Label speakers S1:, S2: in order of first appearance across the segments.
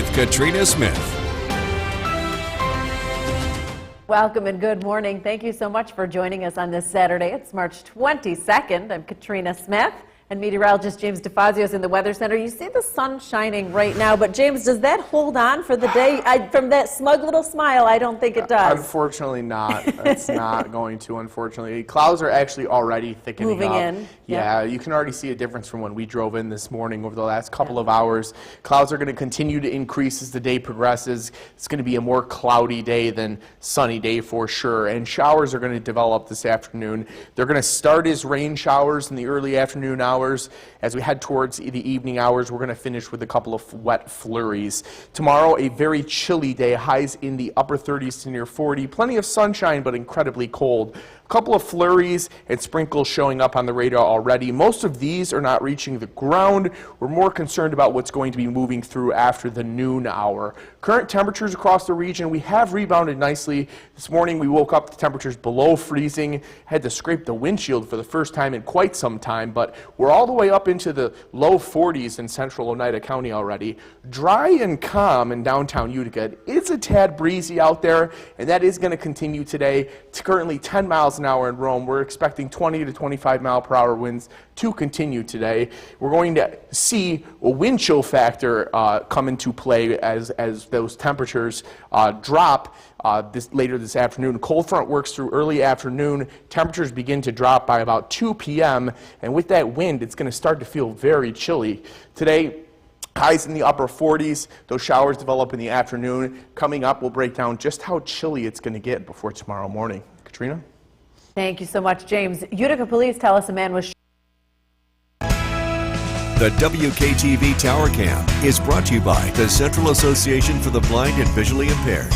S1: with Katrina Smith.
S2: Welcome and good morning. Thank you so much for joining us on this Saturday. It's March 22nd. I'm Katrina Smith. And meteorologist James DeFazio is in the Weather Center. You see the sun shining right now, but James, does that hold on for the day? From that smug little smile, I don't think it does.
S3: Unfortunately not. It's not going to, unfortunately. Clouds are actually already thickening
S2: Moving
S3: up.
S2: in.
S3: Yeah, you can already see a difference from when we drove in this morning over the last couple of hours. Clouds are going to continue to increase as the day progresses. It's going to be a more cloudy day than sunny day for sure, and showers are going to develop this afternoon. They're going to start as rain showers in the early afternoon hours. As we head towards the evening hours, we're going to finish with a couple of wet flurries. Tomorrow, a very chilly day, highs in the upper 30s to near 40. Plenty of sunshine, but incredibly cold. A couple of flurries and sprinkles showing up on the radar already. Most of these are not reaching the ground. We're more concerned about what's going to be moving through after the noon hour. Current temperatures across the region, we have rebounded nicely. This morning we woke up to temperatures below freezing, had to scrape the windshield for the first time in quite some time, but we're all the way up into the low 40s in central Oneida County already. Dry and calm in downtown Utica. It's a tad breezy out there, and that is going to continue today. It's currently 10 miles an hour in Rome. We're expecting 20 to 25 mile per hour winds to continue today. We're going to see a wind chill factor come into play as those temperatures drop later this afternoon. Cold front works through early afternoon. Temperatures begin to drop by about 2 p.m. and with that wind, it's going to start to feel very chilly. Today, highs in the upper 40s. Those showers develop in the afternoon. Coming up, we'll break down just how chilly it's going to get before tomorrow morning. Katrina?
S2: Thank you so much, James. Utica police tell us a man was
S1: The WKTV Tower Cam is brought to you by the Central Association for the Blind and Visually Impaired.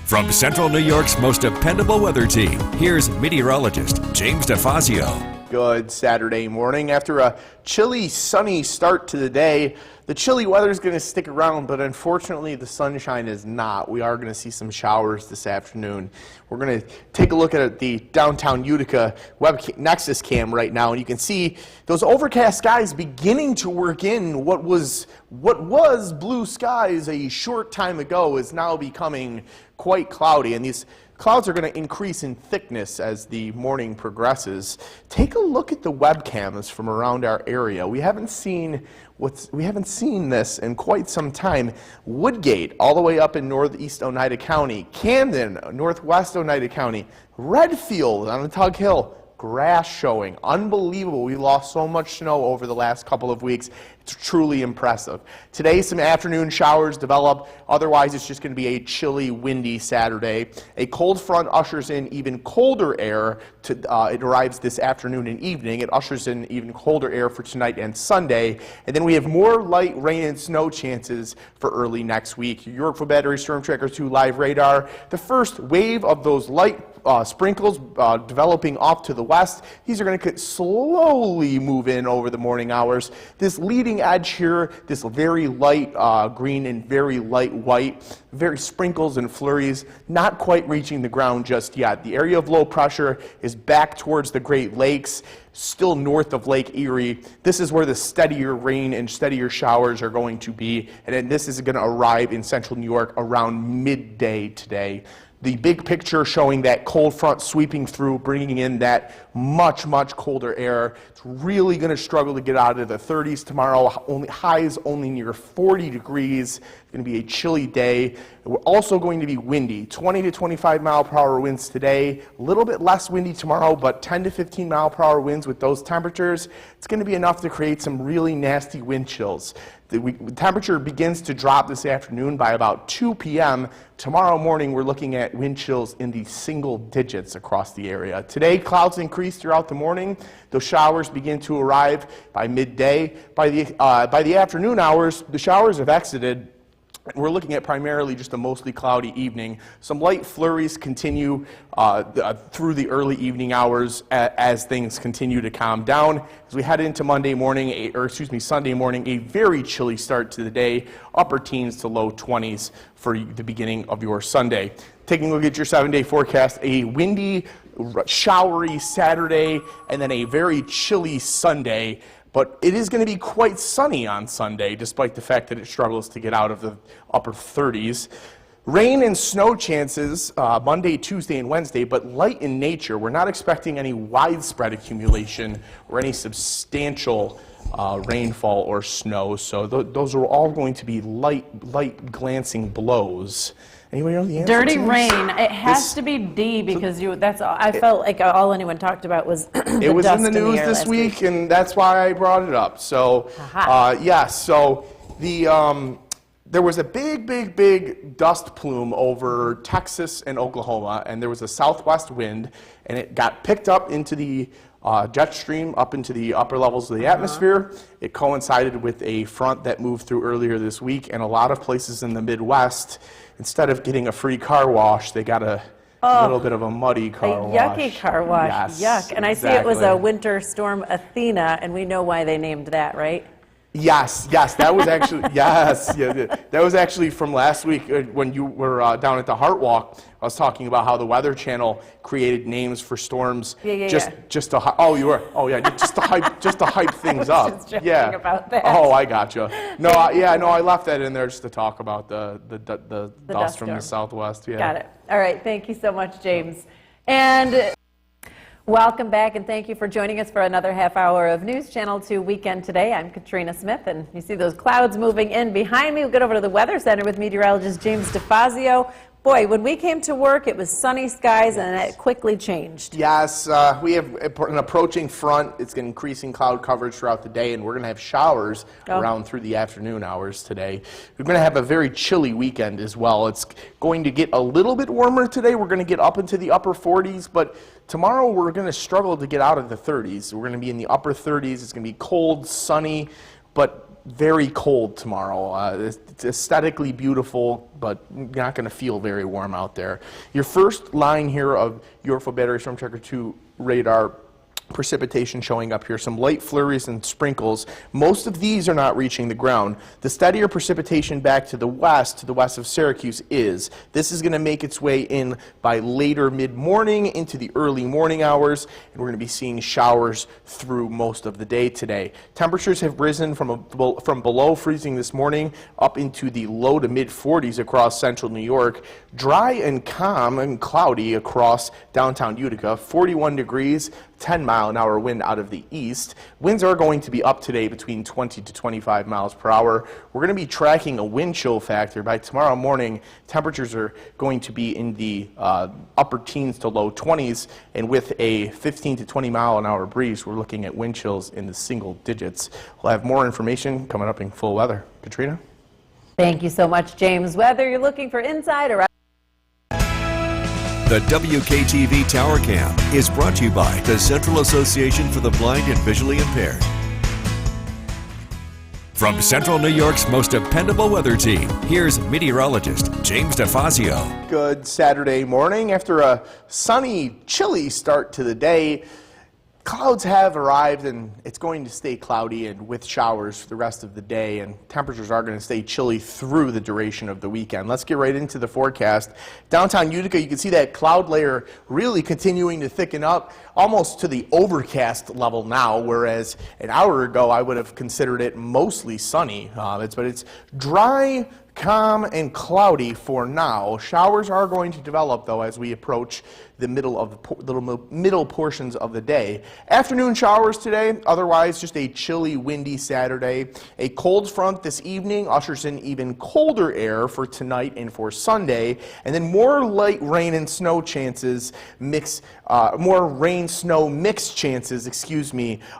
S1: From Central New York's most dependable weather team, here's meteorologist James DeFazio.
S3: Good Saturday morning. After a chilly, sunny start to the day, the chilly weather is going to stick around, but unfortunately the sunshine is not. We are going to see some showers this afternoon. We're going to take a look at the downtown Utica Web Nexus cam right now, and you can see those overcast skies beginning to work in what was blue skies a short time ago is now becoming quite cloudy, and these clouds are going to increase in thickness as the morning progresses. Take a look at the webcams from around our area. We haven't seen this in quite some time. Woodgate, all the way up in northeast Oneida County. Camden, northwest Oneida County. Redfield on the Tug Hill. Grass showing. Unbelievable. We lost so much snow over the last couple of weeks. It's truly impressive. Today, some afternoon showers develop. Otherwise, it's just going to be a chilly, windy Saturday. A cold front ushers in even colder air. It arrives this afternoon and evening. It ushers in even colder air for tonight and Sunday. And then we have more light rain and snow chances for early next week. Yorkville Battery Storm Tracker 2 live radar. The first wave of those light sprinkles developing off to the west. These are going to slowly move in over the morning hours. This leading edge here, this very light green and very light white, very sprinkles and flurries, not quite reaching the ground just yet. The area of low pressure is back towards the Great Lakes, still north of Lake Erie. This is where the steadier rain and steadier showers are going to be, and then this is going to arrive in central New York around midday today. The big picture showing that cold front sweeping through, bringing in that much, much colder air. It's really going to struggle to get out of the 30s tomorrow. Highs only near 40 degrees. It's going to be a chilly day. We're also going to be windy. 20 to 25 mile per hour winds today. A little bit less windy tomorrow, but 10 to 15 mile per hour winds with those temperatures. It's going to be enough to create some really nasty wind chills. The temperature begins to drop this afternoon by about 2 p.m. Tomorrow morning, we're looking at wind chills in the single digits across the area. Today, clouds increase throughout the morning. Those showers begin to arrive by midday. By the afternoon hours, the showers have exited. We're looking at primarily just a mostly cloudy evening. Some light flurries continue through the early evening hours as things continue to calm down. As we head into Sunday morning, a very chilly start to the day, upper teens to low 20s for the beginning of your Sunday. Taking a look at your 7-day forecast, a windy, showery Saturday, and then a very chilly Sunday. But it is going to be quite sunny on Sunday, despite the fact that it struggles to get out of the upper 30s. Rain and snow chances Monday, Tuesday, and Wednesday, but light in nature. We're not expecting any widespread accumulation or any substantial rainfall or snow. So those are all going to be light glancing blows. Anybody know the answer?
S2: Dirty
S3: to this?
S2: rain. It has to be D because that's all. I felt like all anyone talked about was the
S3: It was
S2: dust
S3: in the news
S2: air
S3: this
S2: last
S3: week, and that's why I brought it up. So, so there was a big dust plume over Texas and Oklahoma, and there was a southwest wind, and it got picked up into the jet stream up into the upper levels of the atmosphere. It coincided with a front that moved through earlier this week, and a lot of places in the Midwest, instead of getting a free car wash, they got a little bit of a muddy car wash.
S2: Yucky car wash.
S3: Yes,
S2: Yuck. And I see it was a winter storm Athena, and we know why they named that, right?
S3: Yes, that was actually, that was actually from last week when you were down at the Heart Walk. I was talking about how the Weather Channel created names for storms just to hype things up.
S2: Just joking about that.
S3: Oh, I gotcha. No, I left that in there just to talk about the dust from the southwest. Yeah.
S2: Got it. All right, thank you so much, James. And welcome back, and thank you for joining us for another half hour of News Channel 2 Weekend Today. I'm Katrina Smith, and you see those clouds moving in behind me. We'll get over to the Weather Center with meteorologist James DeFazio. Boy, when we came to work, it was sunny skies, and it quickly changed.
S3: Yes, we have an approaching front. It's increasing cloud coverage throughout the day, and we're going to have showers around through the afternoon hours today. We're going to have a very chilly weekend as well. It's going to get a little bit warmer today. We're going to get up into the upper 40s, but tomorrow we're going to struggle to get out of the 30s. We're going to be in the upper 30s. It's going to be cold, sunny, but very cold tomorrow. It's aesthetically beautiful, but not going to feel very warm out there. Your first line here of your Battery Storm Tracker 2 radar precipitation showing up here, some light flurries and sprinkles. Most of these are not reaching the ground. The steadier precipitation back to the west of Syracuse is. This is going to make its way in by later mid-morning into the early morning hours, and we're going to be seeing showers through most of the day today. Temperatures have risen from below freezing this morning up into the low to mid-40s across central New York. Dry and calm and cloudy across downtown Utica, 41 degrees, 10-mile-an-hour wind out of the east. Winds are going to be up today between 20 to 25 miles per hour. We're going to be tracking a wind chill factor. By tomorrow morning, temperatures are going to be in the upper teens to low 20s, and with a 15 to 20-mile-an-hour breeze, we're looking at wind chills in the single digits. We'll have more information coming up in full weather. Katrina?
S2: Thank you so much, James. Whether you're looking for inside or
S1: The WKTV Tower Cam is brought to you by the Central Association for the Blind and Visually Impaired. From Central New York's most dependable weather team, here's meteorologist James DeFazio.
S3: Good Saturday morning. After a sunny, chilly start to the day, clouds have arrived, and it's going to stay cloudy and with showers for the rest of the day, and temperatures are going to stay chilly through the duration of the weekend. Let's get right into the forecast. Downtown Utica, you can see that cloud layer really continuing to thicken up almost to the overcast level now, whereas an hour ago I would have considered it mostly sunny. But it's dry, calm, and cloudy for now. Showers are going to develop, though, as we approach the middle portions of the day. Afternoon showers today, otherwise just a chilly, windy Saturday. A cold front this evening ushers in even colder air for tonight and for Sunday, and then more light rain and snow chances more rain-snow mix chances,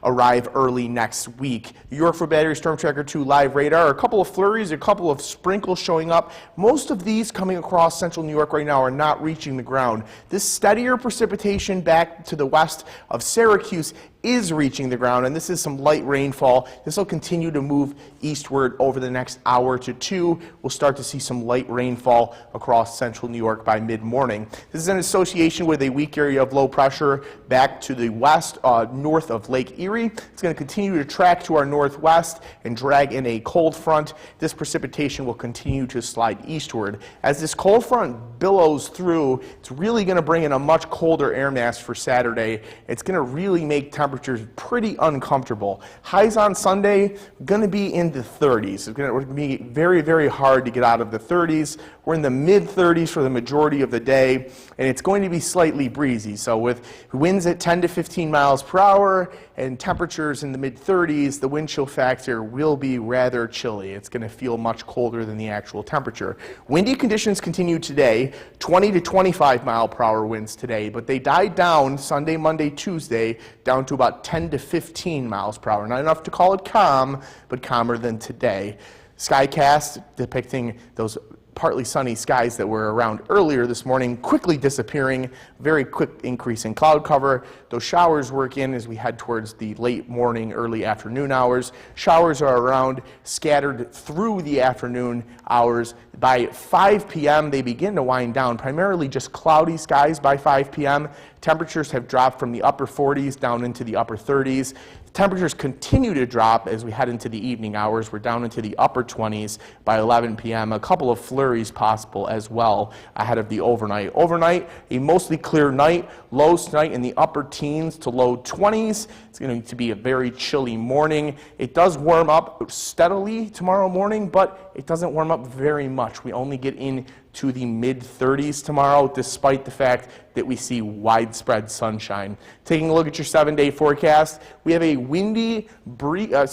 S3: arrive early next week. Your Battery Storm Tracker 2 live radar, a couple of flurries, a couple of sprinkles showing up. Most of these coming across central New York right now are not reaching the ground. This steadier precipitation back to the west of Syracuse is reaching the ground, and this is some light rainfall. This will continue to move eastward over the next hour to two. We'll start to see some light rainfall across central New York by mid-morning. This is in association with a weak area of low pressure back to the west, north of Lake Erie. It's going to continue to track to our northwest and drag in a cold front. This precipitation will continue to slide eastward. As this cold front billows through, it's really going to bring in a much colder air mass for Saturday. It's going to really make temperatures temperatures pretty uncomfortable. Highs on Sunday going to be in the 30s. It's going to be very, very hard to get out of the 30s. We're in the mid-30s for the majority of the day, and it's going to be slightly breezy. So with winds at 10 to 15 miles per hour and temperatures in the mid-30s, the wind chill factor will be rather chilly. It's going to feel much colder than the actual temperature. Windy conditions continue today, 20 to 25 mile per hour winds today, but they died down Sunday, Monday, Tuesday, down to about 10 to 15 miles per hour. Not enough to call it calm, but calmer than today. Skycast depicting those partly sunny skies that were around earlier this morning, quickly disappearing, very quick increase in cloud cover. Those showers work in as we head towards the late morning, early afternoon hours. Showers are around, scattered through the afternoon hours. By 5 p.m., they begin to wind down, primarily just cloudy skies by 5 p.m. Temperatures have dropped from the upper 40s down into the upper 30s. Temperatures continue to drop as we head into the evening hours. We're down into the upper 20s by 11 p.m. A couple of flurries possible as well ahead of the overnight. Overnight, a mostly clear night. Lows tonight in the upper teens to low 20s. It's going to be a very chilly morning. It does warm up steadily tomorrow morning, but it doesn't warm up very much. We only get into the mid-30s tomorrow, despite the fact that we see widespread sunshine. Taking a look at your 7-day forecast, we have a windy, wet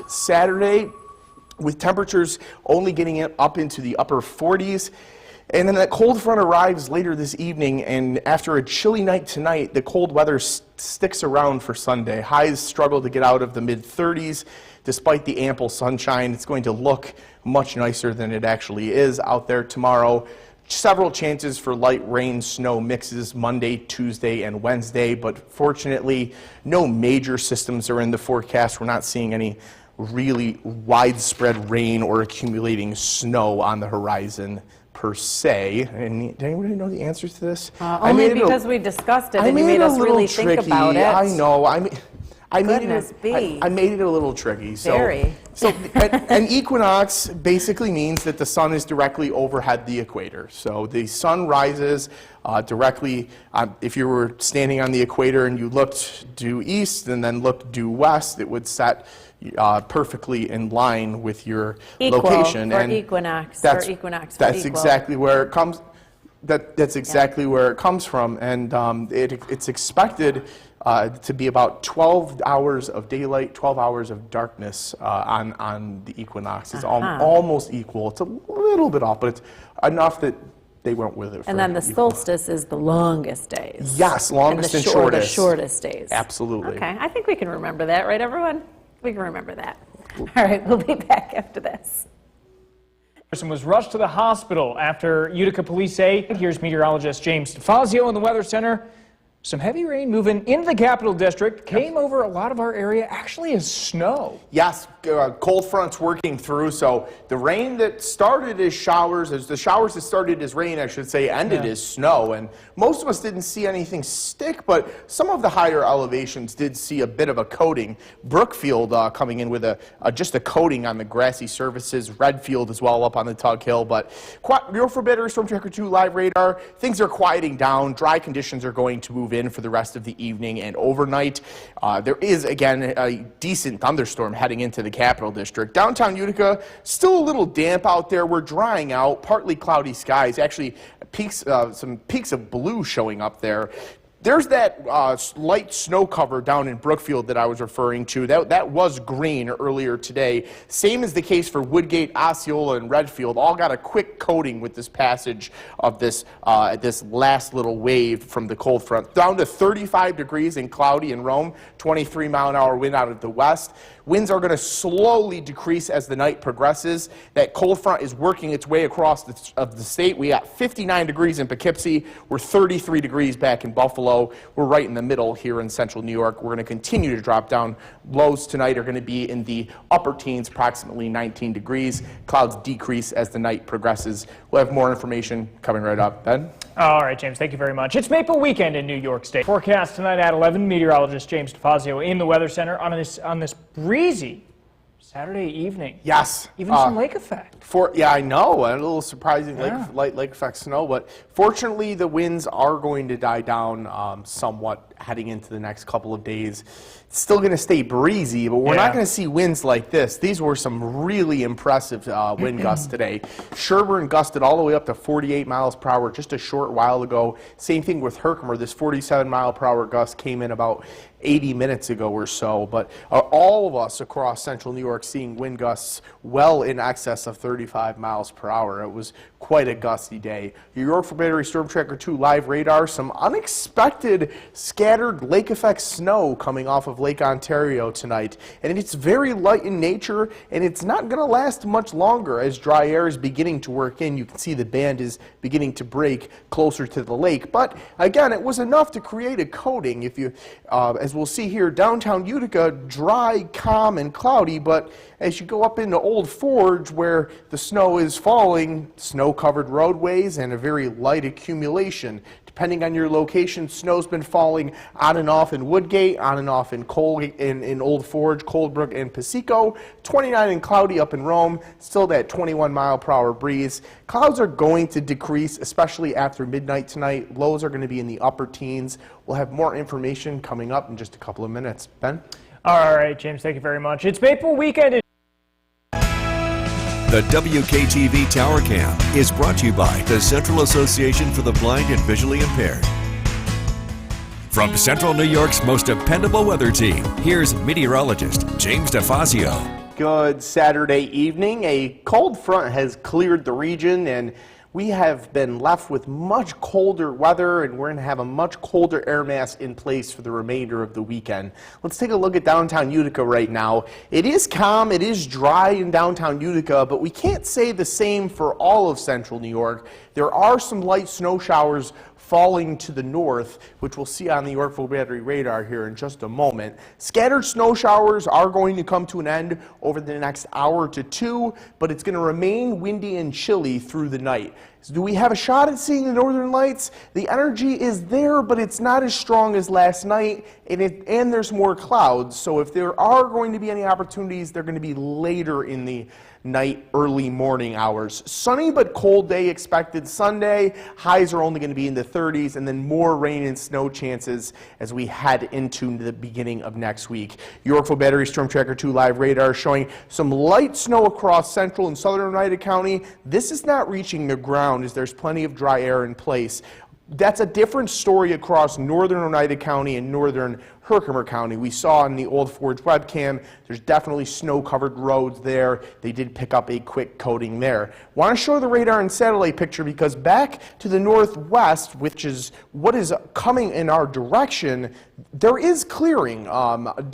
S3: Saturday with temperatures only getting it up into the upper 40s. And then that cold front arrives later this evening, and after a chilly night tonight, the cold weather sticks around for Sunday. Highs struggle to get out of the mid-30s. Despite the ample sunshine, it's going to look much nicer than it actually is out there tomorrow. Several chances for light rain, snow mixes Monday, Tuesday, and Wednesday, but fortunately, no major systems are in the forecast. We're not seeing any really widespread rain or accumulating snow on the horizon per se. And does anybody know the answers to this?
S2: Only because we discussed it and you made us really think about it.
S3: I know. I made it a little tricky.
S2: Very.
S3: So an equinox basically means that the sun is directly overhead the equator. So the sun rises directly. If you were standing on the equator and you looked due east and then looked due west, it would set perfectly in line with your location.
S2: And equinox.
S3: That's
S2: equal.
S3: exactly where it comes. That's exactly where it comes from, and it's expected to be about 12 hours of daylight, 12 hours of darkness on the equinox. It's almost equal. It's a little bit off, but it's enough that they went with it.
S2: And then the solstice is the longest days.
S3: Yes, longest and shortest.
S2: The shortest days.
S3: Absolutely.
S2: Okay, I think we can remember that, right, everyone? We can remember that. All right, we'll be back after this.
S4: Person was rushed to the hospital after Utica police say. Here's meteorologist James DeFazio in the Weather Center. Some heavy rain moving into the Capital District came over a lot of our area, actually as snow.
S3: Yes, cold fronts working through, so the rain that started as showers, the showers that started as rain, I should say, ended as snow, and most of us didn't see anything stick, but some of the higher elevations did see a bit of a coating. Brookfield coming in with just a coating on the grassy surfaces, Redfield as well up on the Tug Hill, but Bureau for Better Storm Tracker 2 live radar, things are quieting down, dry conditions are going to move in for the rest of the evening and overnight. There is, again, a decent thunderstorm heading into the Capital District. Downtown Utica, still a little damp out there. We're drying out, partly cloudy skies. Actually, some peaks of blue showing up there. There's that light snow cover down in Brookfield that I was referring to. That was green earlier today. Same is the case for Woodgate, Osceola, and Redfield. All got a quick coating with this passage of this last little wave from the cold front. Down to 35 degrees and cloudy in Rome, 23-mile-an-hour wind out of the west. Winds are going to slowly decrease as the night progresses. That cold front is working its way across the state. We got 59 degrees in Poughkeepsie. We're 33 degrees back in Buffalo. We're right in the middle here in central New York. We're going to continue to drop down. Lows tonight are going to be in the upper teens, approximately 19 degrees. Clouds decrease as the night progresses. We'll have more information coming right up. Ben?
S4: All right, James, thank you very much. It's Maple Weekend in New York State. Forecast tonight at 11. Meteorologist James DeFazio in the Weather Center on this breezy Saturday evening.
S3: Yes.
S4: Even some lake effect.
S3: Yeah, I know. A little surprising
S4: Yeah.
S3: lake effect snow, but fortunately the winds are going to die down somewhat heading into the next couple of days. It's still going to stay breezy, but we're not going to see winds like this. These were some really impressive wind gusts today. Sherburne gusted all the way up to 48 miles per hour just a short while ago. Same thing with Herkimer. This 47 mile per hour gust came in about 80 minutes ago or so, but all of us across central New York seeing wind gusts well in excess of 35 miles per hour. It was quite a gusty day. Your Yorkville Battery Storm Tracker 2 live radar, some unexpected scattered lake effect snow coming off of Lake Ontario tonight, and it's very light in nature, and it's not going to last much longer as dry air is beginning to work in. You can see the band is beginning to break closer to the lake, but again, it was enough to create a coating. If you as we'll see here, downtown Utica, dry, calm, and cloudy, but as you go up into Old Forge where the snow is falling, snow-covered roadways and a very light accumulation. Depending on your location, snow's been falling on and off in Woodgate, on and off in Old Forge, Coldbrook, and Paseco. 29 and cloudy up in Rome, still that 21 mile per hour breeze. Clouds are going to decrease, especially after midnight tonight. Lows are going to be in the upper teens. We'll have more information coming up in just a couple of minutes. Ben?
S4: All right, James, thank you very much. It's Maple Weekend.
S1: The WKTV Tower Cam is brought to you by the Central Association for the Blind and Visually Impaired. From Central New York's most dependable weather team, here's meteorologist James DeFazio.
S3: Good Saturday evening. A cold front has cleared the region, and we have been left with much colder weather, and we're going to have a much colder air mass in place for the remainder of the weekend. Let's take a look at downtown Utica right now. It is calm, it is dry in downtown Utica, but we can't say the same for all of central New York. There are some light snow showers falling to the north, which we'll see on the Yorkville Battery radar here in just a moment. Scattered snow showers are going to come to an end over the next hour to two, but it's going to remain windy and chilly through the night. So do we have a shot at seeing the northern lights? The energy is there, but it's not as strong as last night, and there's more clouds. So if there are going to be any opportunities, they're going to be later in the night, early morning hours. Sunny but cold day expected Sunday. Highs are only going to be in the 30s, and then more rain and snow chances as we head into the beginning of next week. Yorkville Battery Storm Tracker 2 live radar showing some light snow across central and southern Oneida County. This is not reaching the ground as there's plenty of dry air in place. That's a different story across northern Oneida County and northern Herkimer County. We saw in the Old Forge webcam, there's definitely snow-covered roads there. They did pick up a quick coating there. Want to show the radar and satellite picture because back to the northwest, which is what is coming in our direction, there is clearing above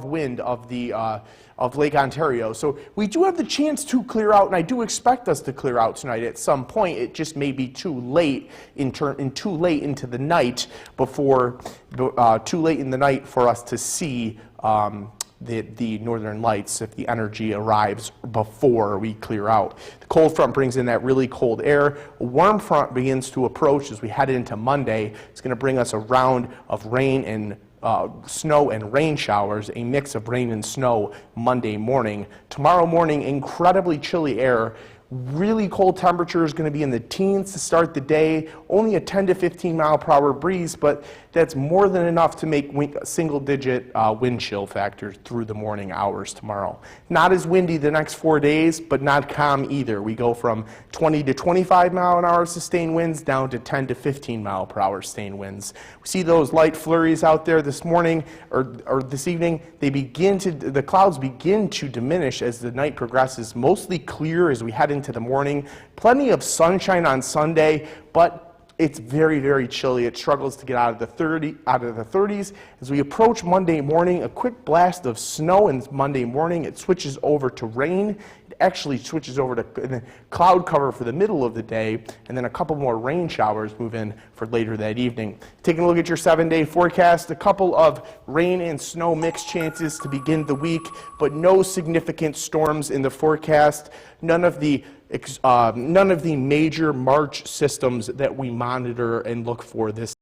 S3: wind of Lake Ontario. So we do have the chance to clear out, and I do expect us to clear out tonight at some point. It just may be too late too late into the night too late in the night for us to see the northern lights if the energy arrives before we clear out. The cold front brings in that really cold air. A warm front begins to approach as we head into Monday. It's going to bring us a round of rain and snow and rain showers, a mix of rain and snow Monday morning. Tomorrow morning, incredibly chilly air. Really cold temperatures going to be in the teens to start the day. Only a 10 to 15 mile per hour breeze, but that's more than enough to make single-digit wind chill factors through the morning hours tomorrow. Not as windy the next 4 days, but not calm either. We go from 20 to 25 mile an hour sustained winds down to 10 to 15 mile per hour sustained winds. We see those light flurries out there this morning or this evening. The clouds begin to diminish as the night progresses. Mostly clear as we head into the morning. Plenty of sunshine on Sunday, but it's very, very chilly. It struggles to get out of the 30s. As we approach Monday morning, a quick blast of snow and Monday morning. It switches over to rain. It actually switches over to cloud cover for the middle of the day, and then a couple more rain showers move in for later that evening. Taking a look at your 7-day forecast, a couple of rain and snow mix chances to begin the week, but no significant storms in the forecast. None of the major March systems that we monitor and look for this